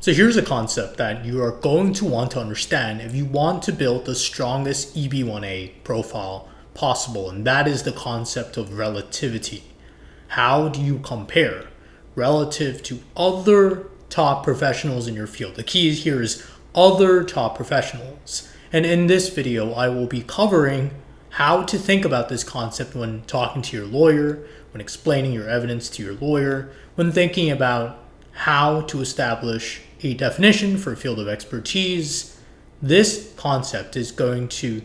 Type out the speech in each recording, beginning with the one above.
So here's a concept that you are going to want to understand if you want to build the strongest EB1A profile possible, and that is the concept of relativity. How do you compare relative to other top professionals in your field? The key here is other top professionals. And in this video, I will be covering how to think about this concept when talking to your lawyer, when explaining your evidence to your lawyer, when thinking about how to establish a definition for a field of expertise. This concept is going to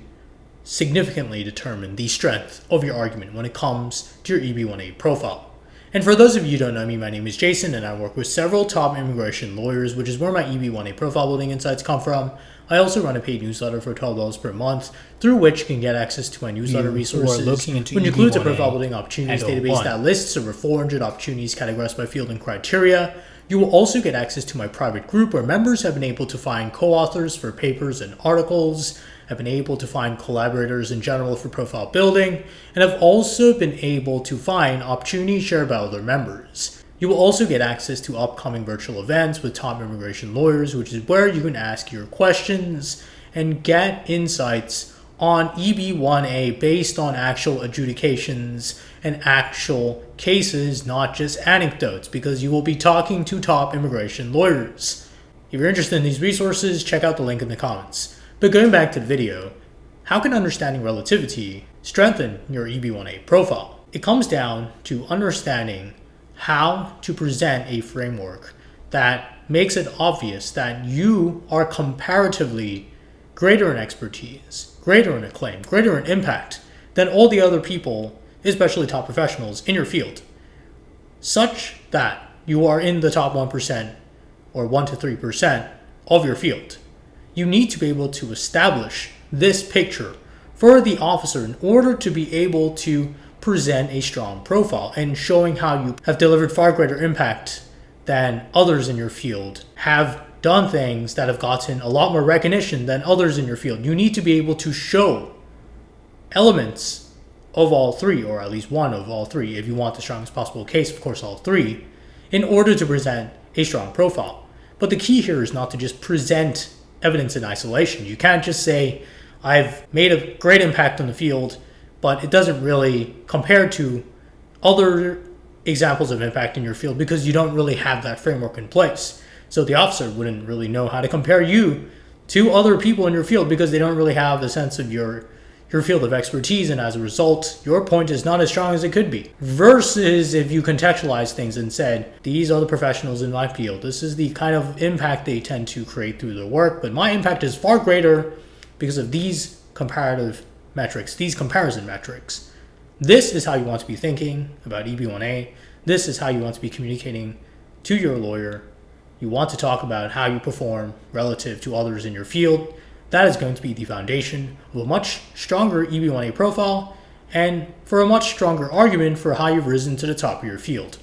significantly determine the strength of your argument when it comes to your EB1A profile. And for those of you who don't know me, my name is Jason, and I work with several top immigration lawyers, which is where my EB1A profile building insights come from. I also run a paid newsletter for $12 per month, through which you can get access to my newsletter resources, which includes a profile building opportunities database that lists over 400 opportunities categorized by field and criteria. You will also get access to my private group where members have been able to find co-authors for papers and articles, have been able to find collaborators in general for profile building, and have also been able to find opportunities shared by other members. You will also get access to upcoming virtual events with top immigration lawyers, which is where you can ask your questions and get insights on EB1A based on actual adjudications and actual cases, not just anecdotes, because you will be talking to top immigration lawyers. If you're interested in these resources, check out the link in the comments. But going back to the video, how can understanding relativity strengthen your EB1A profile? It comes down to understanding how to present a framework that makes it obvious that you are comparatively greater in expertise, greater in acclaim, greater in impact than all the other people, especially top professionals in your field, such that you are in the top 1% or 1 to 3% of your field. You need to be able to establish this picture for the officer in order to be able to present a strong profile and showing how you have delivered far greater impact than others in your field, have done things that have gotten a lot more recognition than others in your field. You need to be able to show elements of all three, or at least one of all three, if you want the strongest possible case, of course all three, in order to present a strong profile. But the key here is not to just present evidence in isolation. You can't just say, I've made a great impact on the field, but it doesn't really compare to other examples of impact in your field because you don't really have that framework in place. So the officer wouldn't really know how to compare you to other people in your field because they don't really have the sense of your field of expertise, and as a result, your point is not as strong as it could be. Versus if you contextualize things and said, these are the professionals in my field, this is the kind of impact they tend to create through their work, but my impact is far greater because of these comparative metrics, these comparison metrics. This is how you want to be thinking about EB1A. This is how you want to be communicating to your lawyer. You want to talk about how you perform relative to others in your field. That is going to be the foundation of a much stronger EB1A profile and for a much stronger argument for how you've risen to the top of your field.